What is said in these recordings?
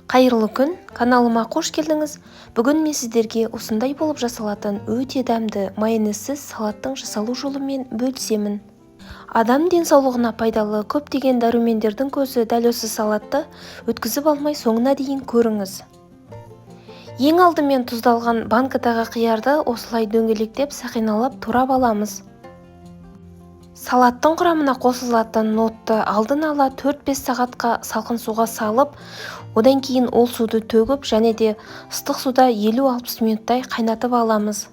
Қайырлы күн, каналыма қош келдіңіз. Бүгін мен сіздерге осындай болып жасалатын өте дәмді майонезсіз салаттың жасалу жолымен бөлісемін. Адам денсаулығына пайдалы көптеген дәрумендердің көзі дәл осы салатты өткізіп алмай соңына дейін көріңіз. Ең алдымен тұздалған банкадағы қиярды осылай дөңгелектеп сақиналап турап аламыз. Салаттың құрамына қосылатын ноутты алдын ала 4-5 сағатқа салқын суға салып, одан кейін ол суды төгіп және де ыстық суда 50-60 минуттай қайнатып аламыз.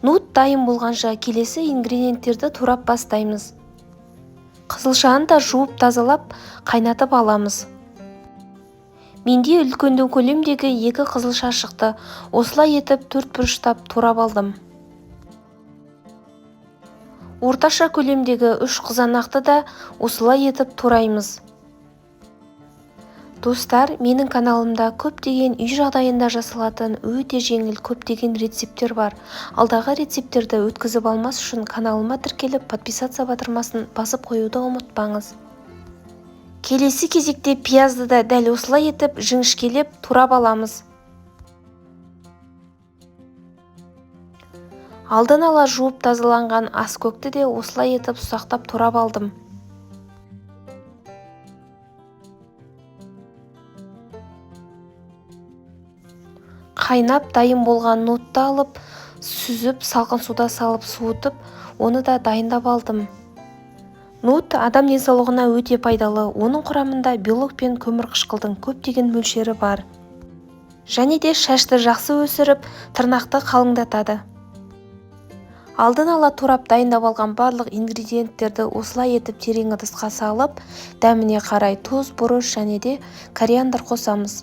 Ноут дайын болғанша келесі ингредиенттерді турап бастаймыз. Қызылшаны да жуып тазалап қайнатып аламыз. Менде үлкенді көлемдегі 2 қызылша шықты. Осылай етіп 4 бұрыштап турап алдым. Орташа көлемдегі 3 қызанақты да осылай етіп тураймыз. Достар, менің каналымда көптеген үй жағдайында жасалатын өте жеңіл көптеген рецепттер бар. Алдағы рецепттерді өткізіп алмас үшін каналыма тіркеліп, подписаться батырмасын басып қоюды ұмытпаңыз. Келесі кезекте пиязды да дәл осылай етіп жіңішкелеп турап аламыз. Алдын ала жуып тазаланған аскөкті де осылай етіп ұсақтап турап алдым. Қайнап дайын болған ноутты алып, сүзіп, салқын суда салып суытып, оны да дайындап алдым. Ноут адам денсаулығына өте пайдалы. Оның құрамында белок пен көмірқышқылдың көптеген мөлшері бар. Және де шашты жақсы өсіріп, тырнақты қалыңдатады. Алдын ала турап дайындап алған барлық ингредиенттерді осылай етіп терең ыдысқа салып, дәміне қарай тұз, бұрыш және де кориандр қосамыз.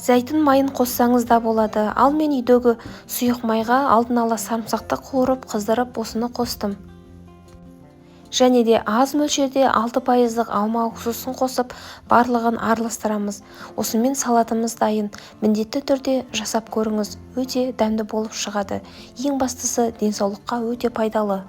Зәйтүн майын қоссаңыз да болады. Ал мен үйдегі сұйық майға алдын ала сарымсақты қуырып, қыздырып осыны қостым. Және де аз мөлшерде 6% алма уксусын қосып, барлығын араластырамыз. Осымен салатымыз дайын. Міндетті түрде жасап көріңіз. Өте дәмді болып шығады. Ең бастысы денсаулыққа өте пайдалы.